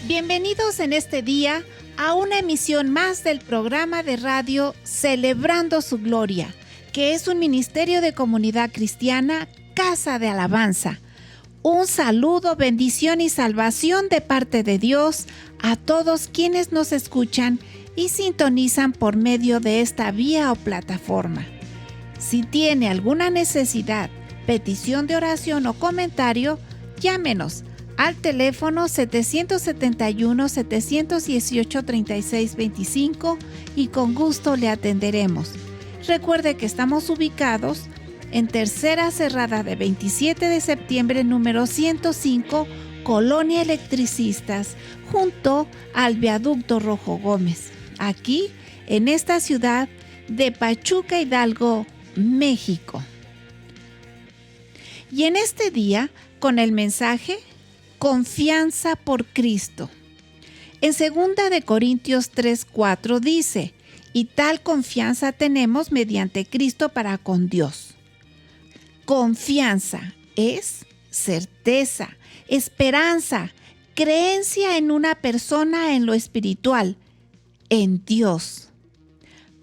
Bienvenidos en este día a una emisión más del programa de radio Celebrando su Gloria, que es un ministerio de comunidad cristiana, Casa de Alabanza. Un saludo, bendición y salvación de parte de Dios a todos quienes nos escuchan y sintonizan por medio de esta vía o plataforma. Si tiene alguna necesidad, petición de oración o comentario, llámenos al teléfono 771-718-3625 y con gusto le atenderemos. Recuerde que estamos ubicados en Tercera Cerrada de 27 de septiembre, número 105, Colonia Electricistas, junto al Viaducto Rojo Gómez, aquí en esta ciudad de Pachuca, Hidalgo, México. Y en este día, con el mensaje Confianza por Cristo. En 2 de Corintios 3:4 dice: y tal confianza tenemos mediante Cristo para con Dios. Confianza es certeza, esperanza, creencia en una persona en lo espiritual, en Dios.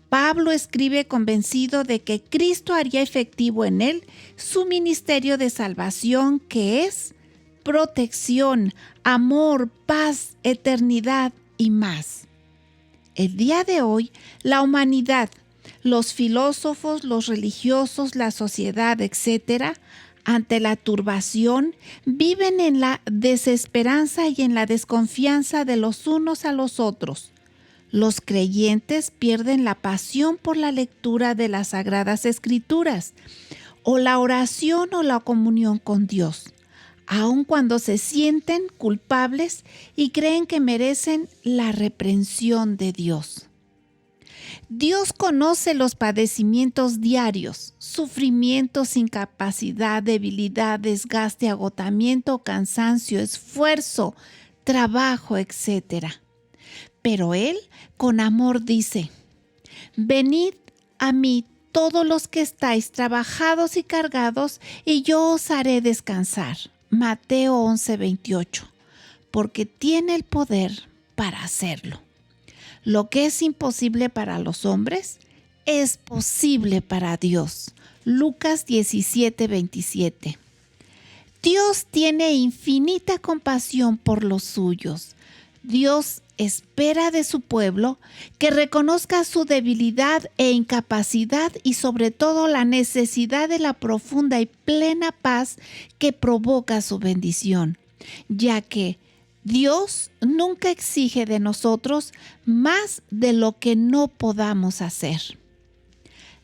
Pablo escribe convencido de que Cristo haría efectivo en él su ministerio de salvación, que es protección, amor, paz, eternidad y más. El día de hoy, la humanidad, los filósofos, los religiosos, la sociedad, etc., ante la turbación, viven en la desesperanza y en la desconfianza de los unos a los otros. Los creyentes pierden la pasión por la lectura de las Sagradas Escrituras, o la oración o la comunión con Dios, aun cuando se sienten culpables y creen que merecen la reprensión de Dios. Dios conoce los padecimientos diarios, sufrimientos, incapacidad, debilidad, desgaste, agotamiento, cansancio, esfuerzo, trabajo, etc. Pero Él, con amor, dice: venid a mí todos los que estáis trabajados y cargados, y yo os haré descansar. Mateo 11:28, porque tiene el poder para hacerlo. Lo que es imposible para los hombres es posible para Dios. Lucas 17:27. Dios tiene infinita compasión por los suyos. Dios espera de su pueblo que reconozca su debilidad e incapacidad y sobre todo la necesidad de la profunda y plena paz que provoca su bendición, ya que Dios nunca exige de nosotros más de lo que no podamos hacer.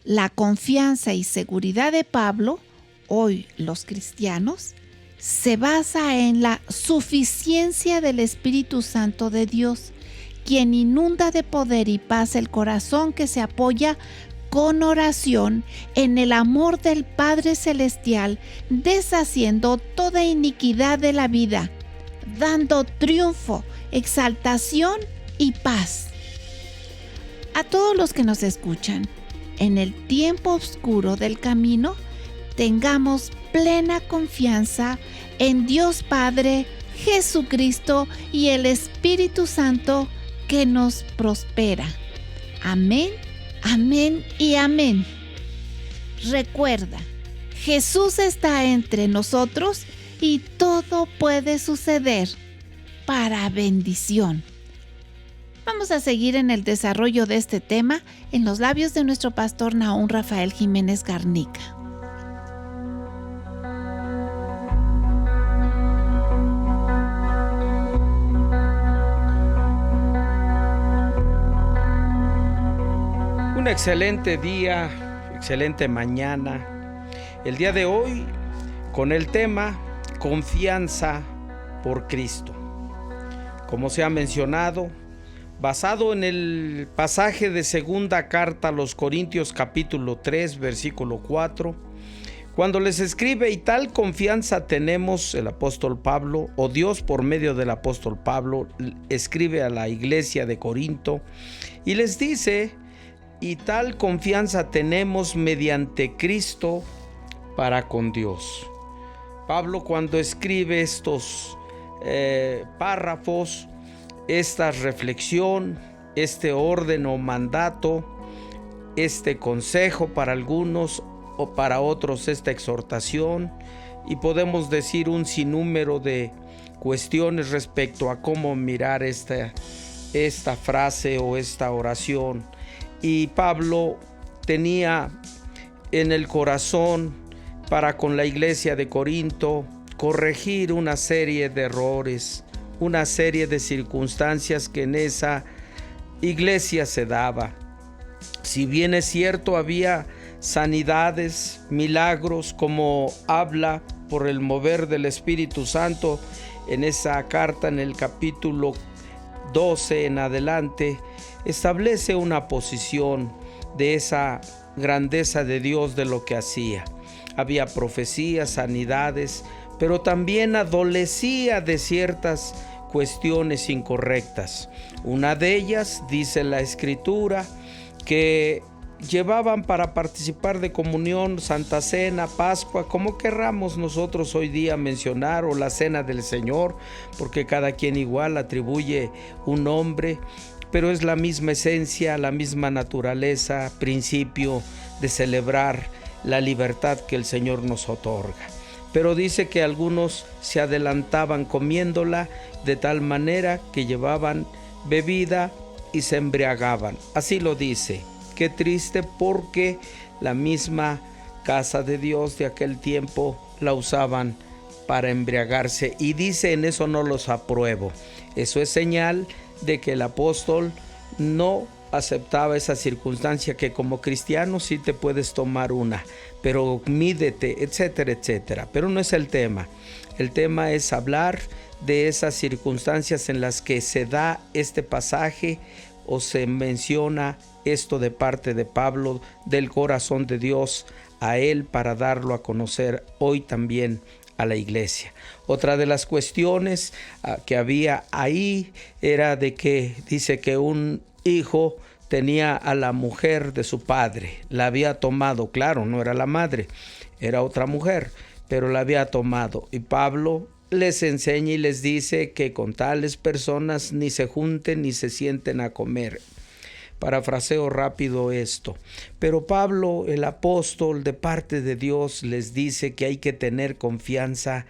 La confianza y seguridad de Pablo, hoy los cristianos, se basa en la suficiencia del Espíritu Santo de Dios, quien inunda de poder y paz el corazón que se apoya con oración en el amor del Padre Celestial, deshaciendo toda iniquidad de la vida, dando triunfo, exaltación y paz. A todos los que nos escuchan, en el tiempo oscuro del camino, tengamos plena confianza en Dios Padre, Jesucristo y el Espíritu Santo que nos prospera. Amén, amén y amén. Recuerda, Jesús está entre nosotros y todo puede suceder para bendición. Vamos a seguir en el desarrollo de este tema en los labios de nuestro pastor Nahum Rafael Jiménez Garnica. Un excelente día, excelente mañana. El día de hoy con el tema Confianza por Cristo. Como se ha mencionado, basado en el pasaje de segunda carta a los Corintios capítulo 3 versículo 4, cuando les escribe: y tal confianza tenemos, el apóstol Pablo, o Dios por medio del apóstol Pablo escribe a la iglesia de Corinto y les dice: y tal confianza tenemos mediante Cristo para con Dios. Pablo, cuando escribe estos párrafos, esta reflexión, este orden o mandato, este consejo para algunos o para otros esta exhortación, y podemos decir un sinnúmero de cuestiones respecto a cómo mirar esta frase o esta oración. Y Pablo tenía en el corazón para con la iglesia de Corinto corregir una serie de errores, una serie de circunstancias que en esa iglesia se daba. Si bien es cierto, había sanidades, milagros, como habla por el mover del Espíritu Santo en esa carta, en el capítulo 12 en adelante, establece una posición de esa grandeza de Dios, de lo que hacía. Había profecías, sanidades, pero también adolecía de ciertas cuestiones incorrectas. Una de ellas, dice la Escritura, que llevaban para participar de comunión, Santa Cena, Pascua, como querramos nosotros hoy día mencionar, o la Cena del Señor, porque cada quien igual atribuye un nombre, pero es la misma esencia, la misma naturaleza, principio de celebrar la libertad que el Señor nos otorga. Pero dice que algunos se adelantaban comiéndola de tal manera que llevaban bebida y se embriagaban. Así lo dice. Qué triste, porque la misma casa de Dios de aquel tiempo la usaban para embriagarse. Y dice, en eso no los apruebo. Eso es señal de que el apóstol no aceptaba esa circunstancia, que como cristiano sí te puedes tomar una, pero mídete, etcétera, etcétera. Pero no es el tema. El tema es hablar de esas circunstancias en las que se da este pasaje o se menciona esto de parte de Pablo, del corazón de Dios a él, para darlo a conocer hoy también a la iglesia. Otra de las cuestiones que había ahí era de que dice que un hijo tenía a la mujer de su padre, la había tomado, claro, no era la madre, era otra mujer, pero la había tomado, y Pablo les enseña y les dice que con tales personas ni se junten ni se sienten a comer. Parafraseo rápido esto, pero Pablo, el apóstol de parte de Dios, les dice que hay que tener confianza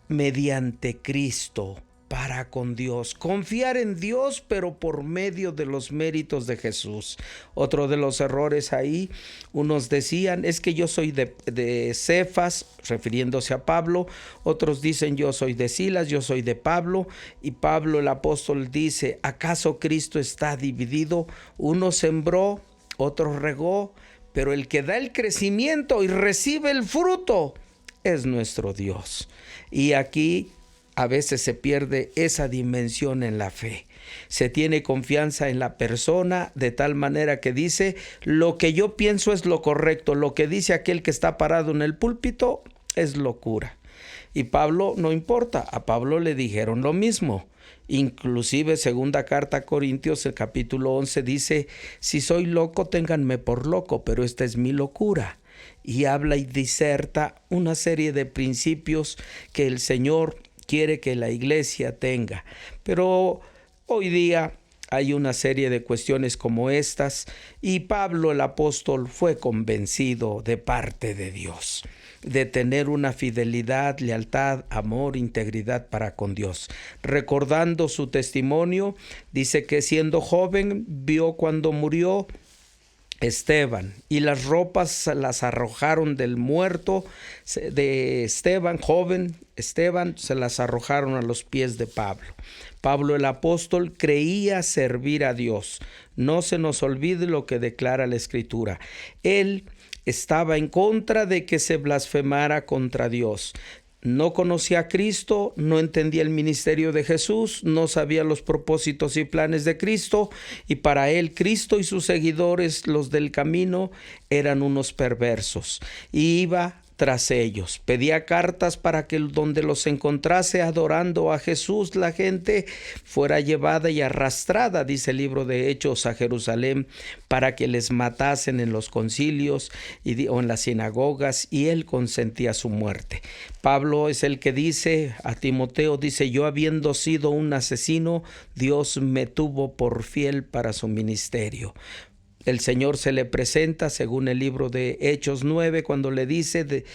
mediante Cristo para con Dios, confiar en Dios, pero por medio de los méritos de Jesús. Otro de los errores ahí, unos decían, es que yo soy de Cefas, refiriéndose a Pablo, otros dicen yo soy de Silas, yo soy de Pablo, y Pablo el apóstol dice, ¿acaso Cristo está dividido? Uno sembró, otro regó, pero el que da el crecimiento y recibe el fruto es nuestro Dios. Y aquí a veces se pierde esa dimensión en la fe. Se tiene confianza en la persona de tal manera que dice, lo que yo pienso es lo correcto, lo que dice aquel que está parado en el púlpito es locura. Y Pablo no importa, a Pablo le dijeron lo mismo. Inclusive segunda carta a Corintios, el capítulo 11 dice, si soy loco, ténganme por loco, pero esta es mi locura. Y habla y diserta una serie de principios que el Señor quiere que la iglesia tenga. Pero hoy día hay una serie de cuestiones como estas, y Pablo el apóstol fue convencido de parte de Dios de tener una fidelidad, lealtad, amor, integridad para con Dios. Recordando su testimonio, dice que siendo joven vio cuando murió Esteban, y las ropas las arrojaron del muerto de Esteban, joven Esteban, se las arrojaron a los pies de Pablo. Pablo el apóstol creía servir a Dios. No se nos olvide lo que declara la Escritura. Él estaba en contra de que se blasfemara contra Dios. No conocía a Cristo, no entendía el ministerio de Jesús, no sabía los propósitos y planes de Cristo, y para él Cristo y sus seguidores, los del camino, eran unos perversos. Y iba tras ellos. Pedía cartas para que donde los encontrase adorando a Jesús, la gente fuera llevada y arrastrada, dice el libro de Hechos, a Jerusalén, para que les matasen en los concilios o en las sinagogas, y él consentía su muerte. Pablo es el que dice a Timoteo, dice: yo habiendo sido un asesino, Dios me tuvo por fiel para su ministerio. El Señor se le presenta, según el libro de Hechos 9, cuando le dice,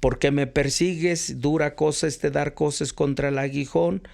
¿por qué me persigues? Dura cosa dar coces contra el aguijón.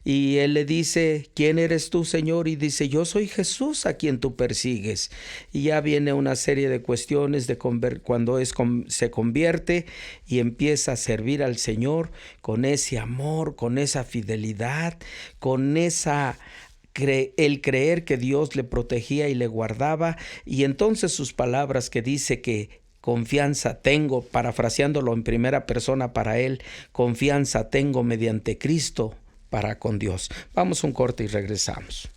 Y él le dice: ¿quién eres tú, Señor? Y dice: yo soy Jesús a quien tú persigues. Y ya viene una serie de cuestiones de cuando se convierte y empieza a servir al Señor con ese amor, con esa fidelidad, con el creer que Dios le protegía y le guardaba. Y entonces sus palabras que dice que confianza tengo, parafraseándolo en primera persona para él, confianza tengo mediante Cristo para con Dios. Vamos a un corte y regresamos.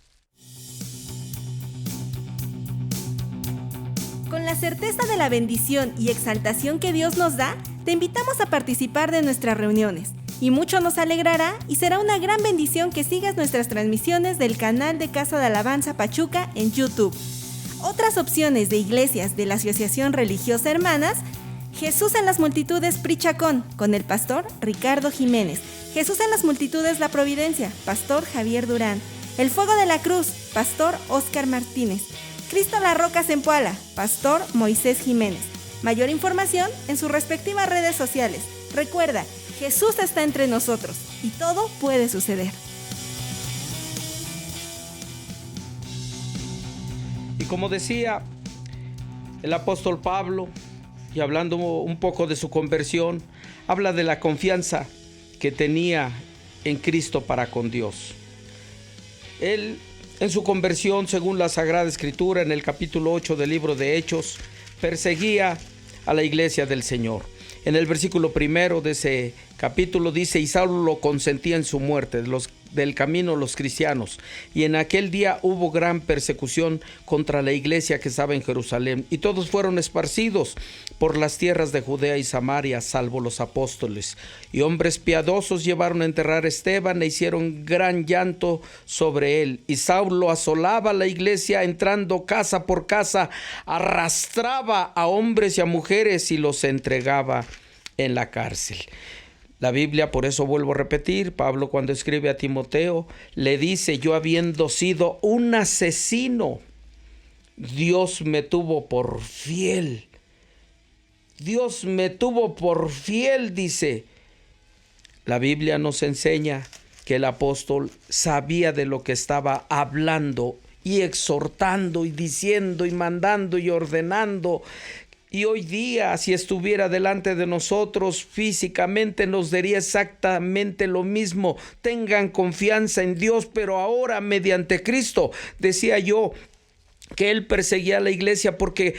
Con la certeza de la bendición y exaltación que Dios nos da, te invitamos a participar de nuestras reuniones. Y mucho nos alegrará y será una gran bendición que sigas nuestras transmisiones del canal de Casa de Alabanza Pachuca en YouTube. Otras opciones de iglesias de la Asociación Religiosa Hermanas: Jesús en las Multitudes Prichacón, con el pastor Ricardo Jiménez. Jesús en las Multitudes La Providencia, pastor Javier Durán. El Fuego de la Cruz, pastor Óscar Martínez. Cristo la Roca Zempoala, pastor Moisés Jiménez. Mayor información en sus respectivas redes sociales. Recuerda, Jesús está entre nosotros y todo puede suceder. Y como decía el apóstol Pablo, y hablando un poco de su conversión, habla de la confianza que tenía en Cristo para con Dios. Él, en su conversión, según la Sagrada Escritura, en el capítulo 8 del libro de Hechos, perseguía a la iglesia del Señor. En el versículo 1 de ese capítulo dice: y Saulo lo consentía en su muerte, del camino los cristianos. Y en aquel día hubo gran persecución contra la iglesia que estaba en Jerusalén, y todos fueron esparcidos por las tierras de Judea y Samaria, salvo los apóstoles. Y hombres piadosos llevaron a enterrar a Esteban e hicieron gran llanto sobre él. Y Saulo asolaba la iglesia, entrando casa por casa, arrastraba a hombres y a mujeres y los entregaba en la cárcel. La Biblia, por eso vuelvo a repetir, Pablo cuando escribe a Timoteo, le dice: yo habiendo sido un asesino, Dios me tuvo por fiel. Dios me tuvo por fiel, dice. La Biblia nos enseña que el apóstol sabía de lo que estaba hablando y exhortando y diciendo y mandando y ordenando. Y hoy día, si estuviera delante de nosotros físicamente, nos diría exactamente lo mismo: tengan confianza en Dios, pero ahora mediante Cristo. Decía yo que él perseguía a la iglesia porque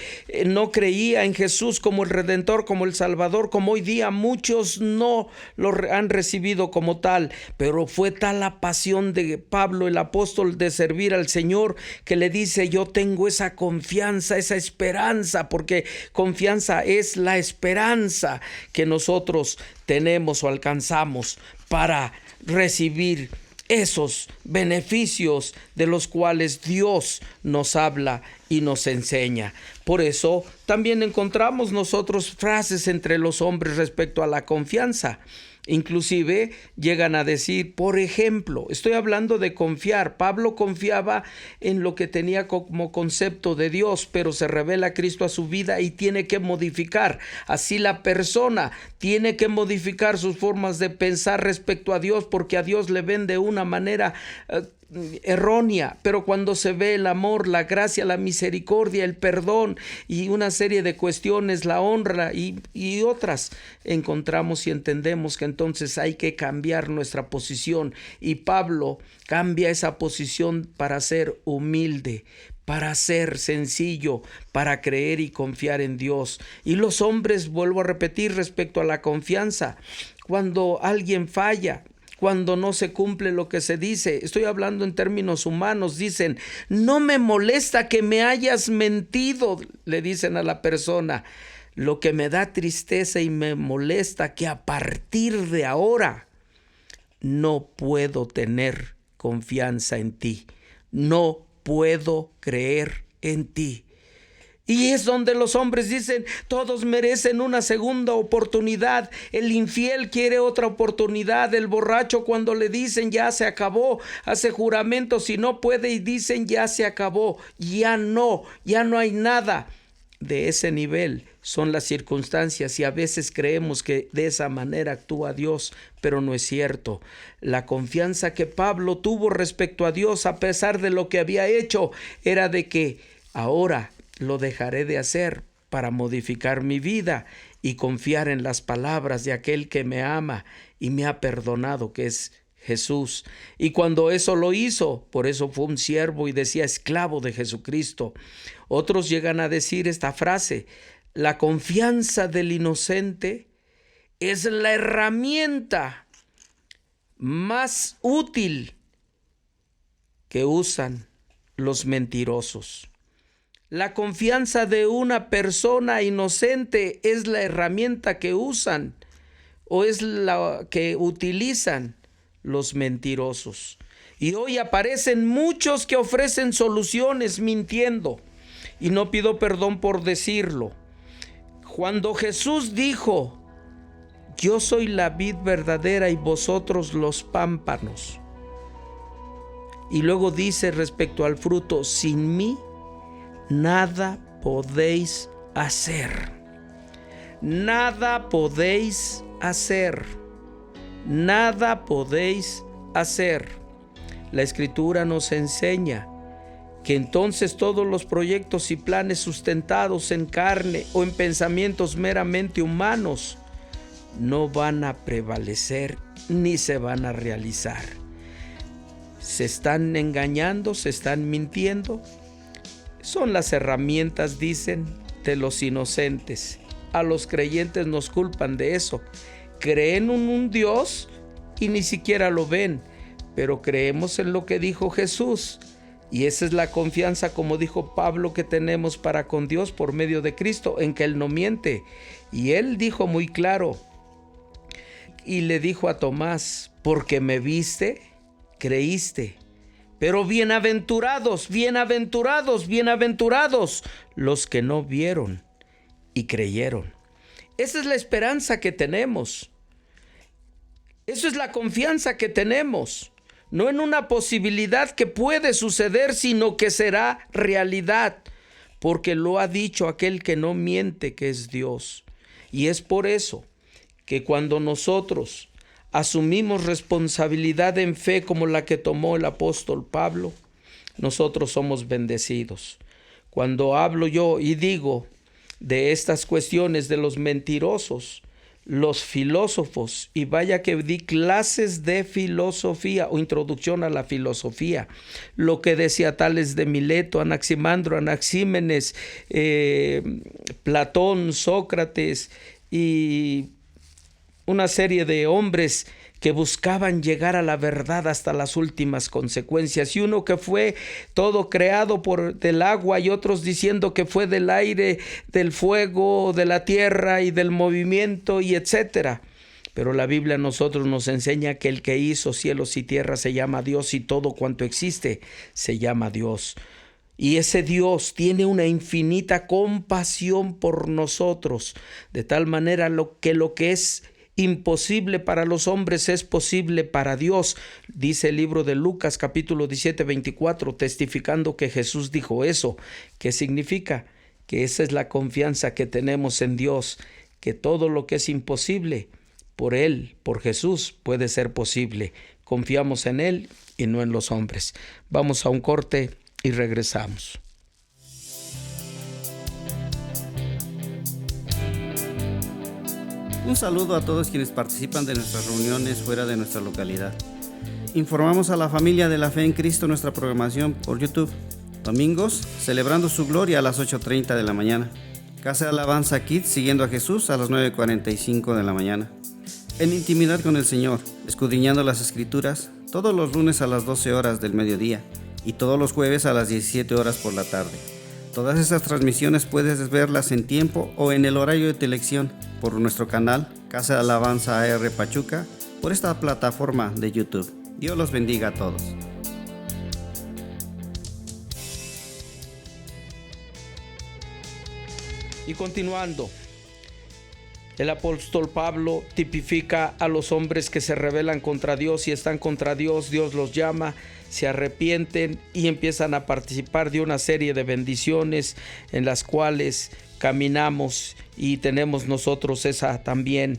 no creía en Jesús como el Redentor, como el Salvador, como hoy día muchos no lo han recibido como tal. Pero fue tal la pasión de Pablo, el apóstol, de servir al Señor, que le dice: yo tengo esa confianza, esa esperanza, porque confianza es la esperanza que nosotros tenemos o alcanzamos para recibir esos beneficios de los cuales Dios nos habla y nos enseña. Por eso también encontramos nosotros frases entre los hombres respecto a la confianza. Inclusive llegan a decir, por ejemplo, estoy hablando de confiar. Pablo confiaba en lo que tenía como concepto de Dios, pero se revela Cristo a su vida y tiene que modificar. Así la persona tiene que modificar sus formas de pensar respecto a Dios, porque a Dios le ven de una manera errónea, pero cuando se ve el amor, la gracia, la misericordia, el perdón y una serie de cuestiones, la honra y otras, encontramos y entendemos que entonces hay que cambiar nuestra posición, y Pablo cambia esa posición para ser humilde, para ser sencillo, para creer y confiar en Dios. Y los hombres, vuelvo a repetir respecto a la confianza, cuando alguien falla, cuando no se cumple lo que se dice, estoy hablando en términos humanos, dicen: no me molesta que me hayas mentido, le dicen a la persona. lo que me da tristeza y me molesta, que a partir de ahora no puedo tener confianza en ti, no puedo creer en ti. Y es donde los hombres dicen, todos merecen una segunda oportunidad. El infiel quiere otra oportunidad. El borracho, cuando le dicen ya se acabó, hace juramentos y no puede y dicen ya se acabó, ya no hay nada. De ese nivel son las circunstancias y a veces creemos que de esa manera actúa Dios, pero no es cierto. La confianza que Pablo tuvo respecto a Dios, a pesar de lo que había hecho, era de que ahora lo dejaré de hacer para modificar mi vida y confiar en las palabras de aquel que me ama y me ha perdonado, que es Jesús. Y cuando eso lo hizo, por eso fue un siervo y decía esclavo de Jesucristo. Otros llegan a decir esta frase: la confianza del inocente es la herramienta más útil que usan los mentirosos. La confianza de una persona inocente es la herramienta que usan o es la que utilizan los mentirosos. Y hoy aparecen muchos que ofrecen soluciones mintiendo. Y no pido perdón por decirlo. Cuando Jesús dijo, yo soy la vid verdadera y vosotros los pámpanos. Y luego dice respecto al fruto, sin mí nada podéis hacer. Nada podéis hacer. Nada podéis hacer. La Escritura nos enseña que entonces todos los proyectos y planes sustentados en carne o en pensamientos meramente humanos no van a prevalecer ni se van a realizar. Se están engañando, se están mintiendo. Son las herramientas, dicen, de los inocentes. A los creyentes nos culpan de eso. Creen en un Dios y ni siquiera lo ven, pero creemos en lo que dijo Jesús. Y esa es la confianza, como dijo Pablo, que tenemos para con Dios por medio de Cristo, en que Él no miente. Y Él dijo muy claro, y le dijo a Tomás, porque me viste, creíste. Pero bienaventurados, bienaventurados, bienaventurados los que no vieron y creyeron. Esa es la esperanza que tenemos. Esa es la confianza que tenemos. No en una posibilidad que puede suceder, sino que será realidad. Porque lo ha dicho aquel que no miente, que es Dios. Y es por eso que cuando nosotros asumimos responsabilidad en fe como la que tomó el apóstol Pablo, nosotros somos bendecidos. Cuando hablo yo y digo de estas cuestiones de los mentirosos, los filósofos, y vaya que di clases de filosofía o introducción a la filosofía, lo que decía Tales de Mileto, Anaximandro, Anaxímenes, Platón, Sócrates y una serie de hombres que buscaban llegar a la verdad hasta las últimas consecuencias, y uno que fue todo creado del agua y otros diciendo que fue del aire, del fuego, de la tierra y del movimiento y etcétera. Pero la Biblia a nosotros nos enseña que el que hizo cielos y tierra se llama Dios, y todo cuanto existe se llama Dios. Y ese Dios tiene una infinita compasión por nosotros, de tal manera que lo que es imposible para los hombres es posible para Dios, dice el libro de Lucas capítulo 17, 24, testificando que Jesús dijo eso. ¿Qué significa? Que esa es la confianza que tenemos en Dios, que todo lo que es imposible, por Él, por Jesús, puede ser posible. Confiamos en Él y no en los hombres. Vamos a un corte y regresamos. Un saludo a todos quienes participan de nuestras reuniones fuera de nuestra localidad. Informamos a la familia de la fe en Cristo nuestra programación por YouTube. Domingos, celebrando su gloria a las 8:30 de la mañana. Casa de Alabanza Kids, siguiendo a Jesús a las 9:45 de la mañana. En intimidad con el Señor, escudriñando las Escrituras, todos los lunes a las 12 horas del mediodía y todos los jueves a las 17 horas por la tarde. Todas estas transmisiones puedes verlas en tiempo o en el horario de tu elección por nuestro canal Casa de Alabanza AR Pachuca, por esta plataforma de YouTube. Dios los bendiga a todos. Y continuando, el apóstol Pablo tipifica a los hombres que se rebelan contra Dios y están contra Dios. Dios los llama, se arrepienten y empiezan a participar de una serie de bendiciones en las cuales caminamos, y tenemos nosotros esa también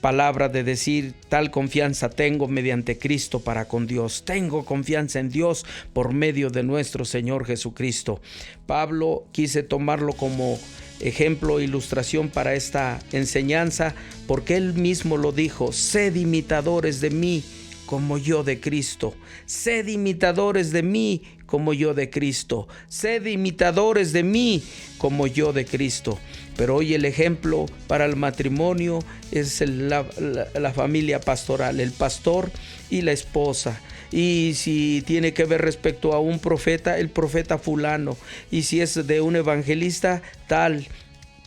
palabra de decir: tal confianza tengo mediante Cristo para con Dios. Tengo confianza en Dios por medio de nuestro Señor Jesucristo. Pablo quise tomarlo como ejemplo, ilustración para esta enseñanza, porque él mismo lo dijo: sed imitadores de mí como yo de Cristo. Sed imitadores de mí como yo de Cristo. Sed imitadores de mí como yo de Cristo. Pero hoy el ejemplo para el matrimonio es la familia pastoral, el pastor y la esposa. Y si tiene que ver respecto a un profeta, el profeta fulano. Y si es de un evangelista, tal.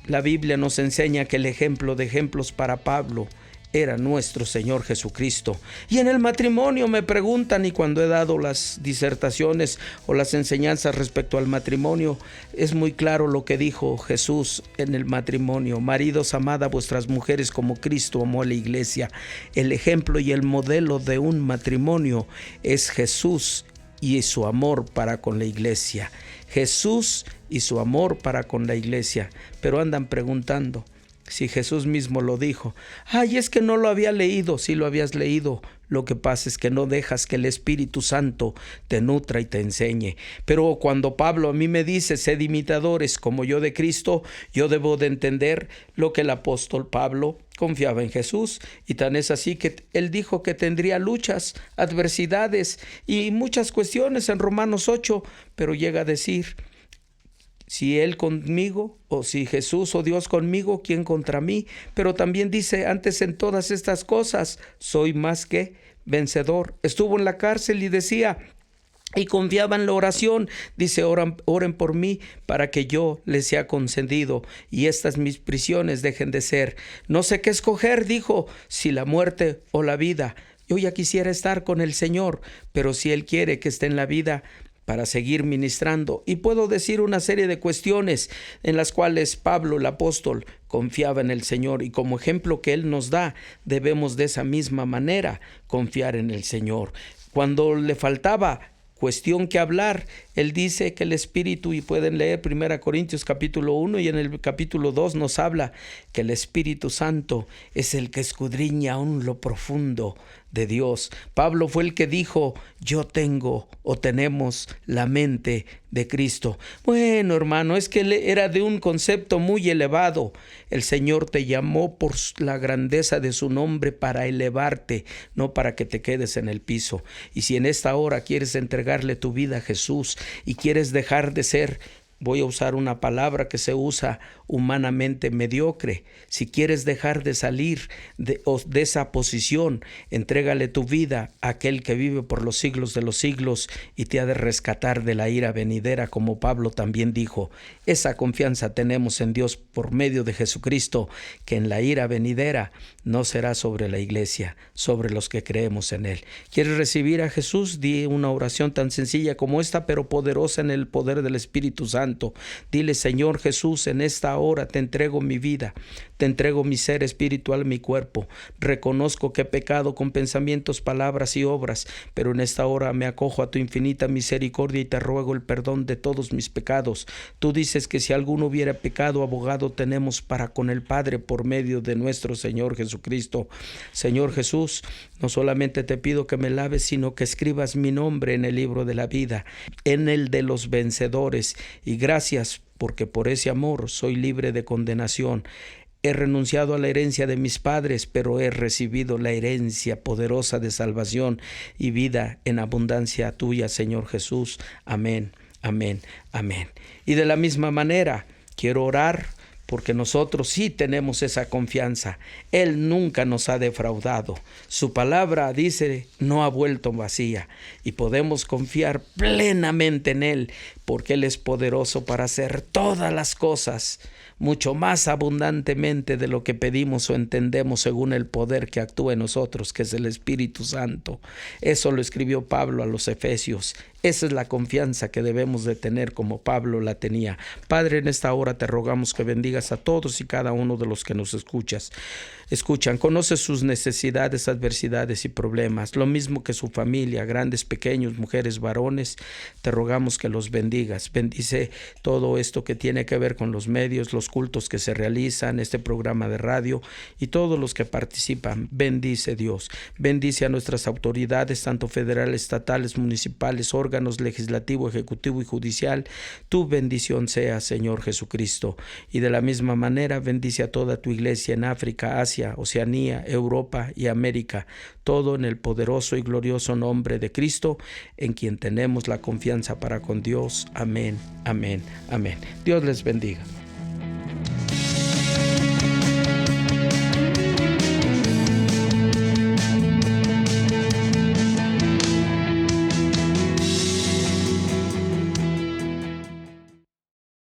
La Biblia nos enseña que el ejemplo de ejemplos para Pablo era nuestro Señor Jesucristo. Y en el matrimonio me preguntan, y cuando he dado las disertaciones o las enseñanzas respecto al matrimonio, es muy claro lo que dijo Jesús en el matrimonio: maridos, amad a vuestras mujeres como Cristo amó a la iglesia. El ejemplo y el modelo de un matrimonio es Jesús y su amor para con la iglesia. Jesús y su amor para con la iglesia. Pero andan preguntando si Jesús mismo lo dijo. Ay, es que no lo había leído. Sí lo habías leído. Lo que pasa es que no dejas que el Espíritu Santo te nutra y te enseñe. Pero cuando Pablo a mí me dice: sed imitadores como yo de Cristo, yo debo de entender lo que el apóstol Pablo confiaba en Jesús. Y tan es así que él dijo que tendría luchas, adversidades y muchas cuestiones en Romanos 8, pero llega a decir: si Él conmigo, o si Jesús o Dios conmigo, ¿quién contra mí? Pero también dice: antes en todas estas cosas soy más que vencedor. Estuvo en la cárcel y decía, y confiaba en la oración, dice: oren por mí para que yo les sea concedido y estas mis prisiones dejen de ser. No sé qué escoger, dijo, si la muerte o la vida. Yo ya quisiera estar con el Señor, pero si Él quiere que esté en la vida, para seguir ministrando. Y puedo decir una serie de cuestiones en las cuales Pablo, el apóstol, confiaba en el Señor, y como ejemplo que Él nos da, debemos de esa misma manera confiar en el Señor. Cuando le faltaba cuestión que hablar, él dice que el Espíritu, y pueden leer 1 Corintios capítulo 1 y en el capítulo 2 nos habla que el Espíritu Santo es el que escudriña aún lo profundo de Dios. Pablo fue el que dijo: yo tengo o tenemos la mente de Cristo. Bueno, hermano, es que él era de un concepto muy elevado. El Señor te llamó por la grandeza de su nombre para elevarte, no para que te quedes en el piso. Y si en esta hora quieres entregarle tu vida a Jesús y quieres dejar de ser, voy a usar una palabra que se usa humanamente, mediocre. Si quieres dejar de salir de esa posición, entrégale tu vida a aquel que vive por los siglos de los siglos y te ha de rescatar de la ira venidera, como Pablo también dijo. Esa confianza tenemos en Dios por medio de Jesucristo, que en la ira venidera no será sobre la iglesia, sobre los que creemos en Él. ¿Quieres recibir a Jesús? Di una oración tan sencilla como esta, pero poderosa en el poder del Espíritu Santo. Dile: Señor Jesús, en esta hora te entrego mi vida, te entrego mi ser espiritual, mi cuerpo. Reconozco que he pecado con pensamientos, palabras y obras, pero en esta hora me acojo a tu infinita misericordia y te ruego el perdón de todos mis pecados. Tú dices que si alguno hubiera pecado, abogado tenemos para con el Padre por medio de nuestro Señor Jesucristo. Señor Jesús, no solamente te pido que me laves, sino que escribas mi nombre en el libro de la vida, en el de los vencedores. Y gracias porque por ese amor soy libre de condenación. He renunciado a la herencia de mis padres, pero he recibido la herencia poderosa de salvación y vida en abundancia tuya, Señor Jesús. Amén, amén, amén. Y de la misma manera, quiero orar porque nosotros sí tenemos esa confianza. Él nunca nos ha defraudado. Su palabra, dice, no ha vuelto vacía, y podemos confiar plenamente en Él, porque Él es poderoso para hacer todas las cosas, mucho más abundantemente de lo que pedimos o entendemos, según el poder que actúa en nosotros, que es el Espíritu Santo. Eso lo escribió Pablo a los Efesios. Esa es la confianza que debemos de tener como Pablo la tenía. Padre, en esta hora te rogamos que bendigas a todos y cada uno de los que nos escuchan. Conoce sus necesidades, adversidades y problemas, lo mismo que su familia, grandes, pequeños, mujeres, varones. Te rogamos que los bendigas. Bendice todo esto que tiene que ver con los medios, los cultos que se realizan, este programa de radio y todos los que participan. Bendice, Dios. Bendice a nuestras autoridades, tanto federales, estatales, municipales, órganos legislativo, ejecutivo y judicial. Tu bendición sea, Señor Jesucristo. Y de la misma manera bendice a toda tu iglesia en África, Asia, Oceanía, Europa y América. Todo en el poderoso y glorioso nombre de Cristo, en quien tenemos la confianza para con Dios. Amén, amén, amén. Dios les bendiga.